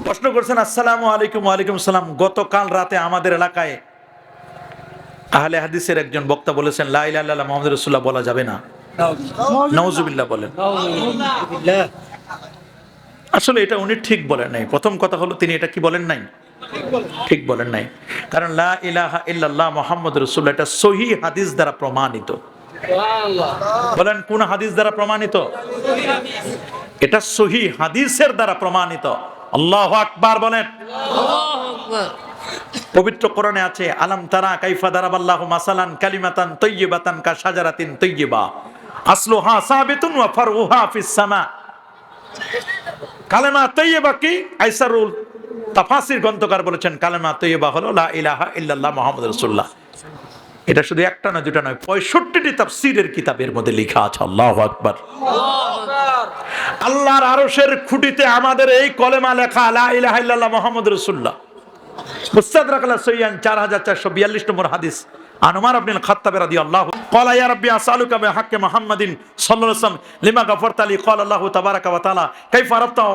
প্রশ্ন করছেন আসসালামু আলাইকুম। ওয়ালাইকুম সালাম। গতকাল রাতে আমাদের এলাকায় আহলে হাদিসের একজন বক্তা বলেছেন লা ইলাহা ইল্লাল্লাহ মুহাম্মাদুর রাসূলুল্লাহ বলা যাবে না। নাউজুবিল্লাহ বলেন। আসলে এটা উনি ঠিক বলেন নাই। প্রথম কথা হলো তিনি এটা কি বলেন নাই, ঠিক বলেন নাই। কারণ লা ইলাহা ইল্লাল্লাহ মুহাম্মাদুর রাসূলুল্লাহ এটা সহিহ হাদিস দ্বারা প্রমাণিত। বলেন কোন হাদিস দ্বারা প্রমাণিত? এটা সহিহ হাদিসের দ্বারা প্রমাণিত। আল্লাহু আকবার বলেন। পবিত্র কোরআনে আছে আলাম তারা কাইফা দারাবাল্লাহু মাসালান কালিমাতান তাইয়্যিবাতান কা শাজারাতিন তাইয়্যিবা আসলুহা সাবিতুন ওয়া ফারউহা ফিস সামা। কালেমা তাইয়্যিবা কি? আইসারুল তাফাসির গ্রন্থকার বলেছেন কালেমা তাইয়্যিবা হলো লা ইলাহা ইল্লাল্লাহ মুহাম্মাদুর রাসূলুল্লাহ। এটা শুধু একটা না দুটা নয়, 65টি তাফসীরের কিতাবের মধ্যে লেখা আছে। আল্লাহু আকবার। আল্লাহর আরশের খুঁটিতে আমাদের এই কলেমা লেখা লা ইলাহা ইল্লাল্লাহ মুহাম্মাদুর রাসূলুল্লাহ। মুস্তাদরাক আলা সহিহান 4442 নম্বর হাদিস। আন উমর ইবনে খাত্তাব রাদিয়াল্লাহু ক্বালা ইয়া রাব্বি আসআলুকা বিহাক্কি মুহাম্মাদিন সাল্লাল্লাহু আলাইহি ওয়াসাল্লাম লিমা গাফারতা লি ক্বালা আল্লাহু তাবারাকা ওয়া তাআলা কাইফা আরাফতা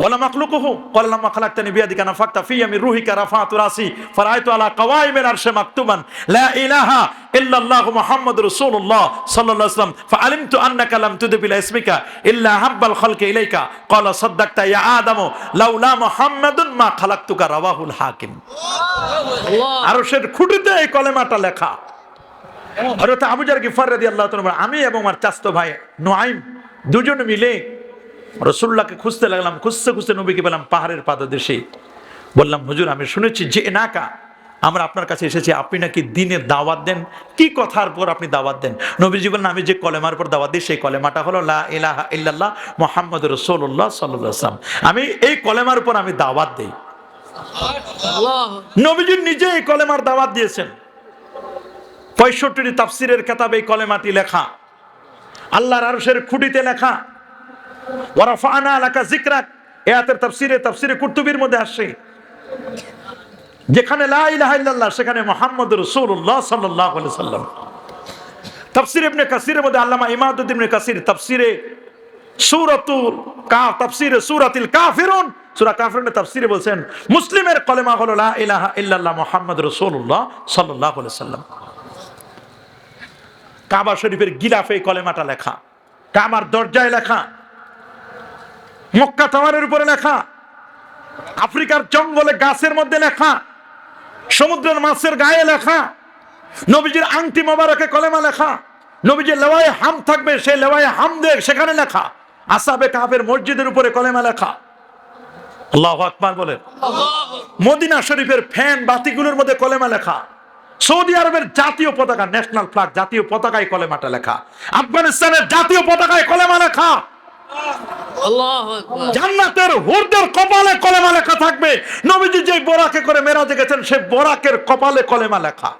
ওয়ালা মাখলুকুহু ক্বালা লাম্মা খালাকতানি বিয়াদিকা নাফাকতা ফিয়া মিন রূহিকা রাফা'তু রাসি ফারাআইতু আলা কাওয়াইমিল আরশি মাকতুবান লা ইলাহা ইল্লাল্লাহু মুহাম্মাদুর রাসূলুল্লাহ সাল্লাল্লাহু আলাইহি ওয়াসাল্লাম ফাআলিমতু আন্নাকা লাম তুদবি লা ইসমিকা ইল্লা হাব্বাল খালকি ইলাইকা ক্বালা সাদ্দাকতা ইয়া আদামু লাউলা মুহাম্মাদুন মা খালাকতুকা রাওয়াহুল হাকিম। আরশের খুঁটিতে এই কলেমাটা লেখা। হযরত আবু যর গিফার রাদিয়াল্লাহু তাআলা আমি এবং আমার চাচতো ভাই নুআইম দুজন মিলে রাসূলুল্লাহকে খুঁজতে লাগলাম। খুঁজতে খুঁজতে নবীকে পেলাম পাহাড়ের পাদদেশে। বললাম হুজুর আমি শুনেছি যে এনাকা আমরা আপনার কাছে এসেছি, আপনি নাকি দ্বীনের দাওয়াত দেন। কি কথার পর আপনি দাওয়াত দেন? নবীজি বললেন আমি যে কলেমার পর দাওয়াত দিই সেই কলেমাটা হলো লা ইলাহা ইল্লাল্লাহ মুহাম্মাদুর রাসূলুল্লাহ সাল্লাল্লাহু আলাইহি ওয়াসাল্লাম। আমি এই কলেমার উপর আমি দাওয়াত দেই। নবীজি নিজে এই কলেমার দাওয়াত দিয়েছেন। 65টি তাফসীরের কিতাবে এই কলেমাটি লেখা, আল্লাহর আরশের খুঁটিতে লেখা। ওয়া রাফা'না লাকা যিকরাক আয়াতের তাফসীরে কুরতুবীর মধ্যে আসছে যেখানে লা ইলাহা ইল্লাল্লাহ সেখানে মুহাম্মাদুর রাসূলুল্লাহ সাল্লাল্লাহু আলাইহি ওয়াসাল্লাম। তাফসীর ইবনে কাসিরের মধ্যে আল্লামা ইমাদুদ্দিন ইবনে কাসির তাফসীরে সূরাতুল কাফ তাফসীরে সূরাতুল কাফিরুন সূরা কাফিরুনের তাফসীরে বলেন মুসলিমের কলেমা হলো লা ইলাহা ইল্লাল্লাহ মুহাম্মাদুর রাসূলুল্লাহ সাল্লাল্লাহু আলাইহি ওয়াসাল্লাম। কাবা শরীফের গিলাফে কলেমাটা লেখা, কাবার দরজায় লেখা, মক্কা টাওয়ারের উপরে লেখা, আফ্রিকার জঙ্গলে গাছের মধ্যে লেখা, সমুদ্রের মাছের গায়ে লেখা, নবীজির আংটি মোবারকে কলেমা লেখা, নবীজির লেওয়ায়ে হাম থাকবে সেই লেওয়ায়ে হামদে সেখানে লেখা, আসহাবে কাহফের মসজিদের উপরে কলেমা লেখা। আল্লাহু আকবার বলেন। মদিনা শরীফের ফ্যান বাতিগুলোর মধ্যে কলেমা লেখা, সৌদি আরবের জাতীয় পতাকা ন্যাশনাল ফ্ল্যাগ জাতীয় পতাকায় কলেমাটা লেখা, আফগানিস্তানের জাতীয় পতাকায় কলেমা লেখা, জান্নাতের হুরদের কপালে কলেমা লেখা থাকবে। নবীজি যে বোরাকে করে মেরাজে গেছেন সেই বোরাকের কপালে কলেমা লেখা।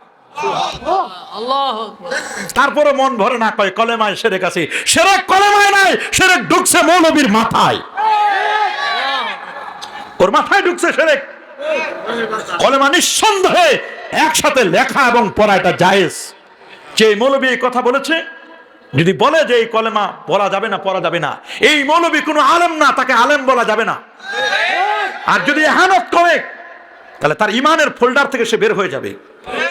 তারপরে মন ভরে না কয় কলেমায় শিরক আছে। শিরক কলেমায় নাই, শিরক ঢুকছে মৌলবীর মাথায়। ওর মাথায় ঢুকছে শিরক। কলেমা নিঃসন্দেহে একসাথে লেখা এবং পড়া এটা জায়েজ। যে মৌলবী এই কথা বলেছে যদি বলে যে এই কলেমা বলা যাবে না পড়া যাবে না, এই মৌলবী কোনো আলেম না, তাকে আলেম বলা যাবে না। আর যদি ইহানত করে তাহলে তার ইমানের ফোল্ডার থেকে সে বের হয়ে যাবে।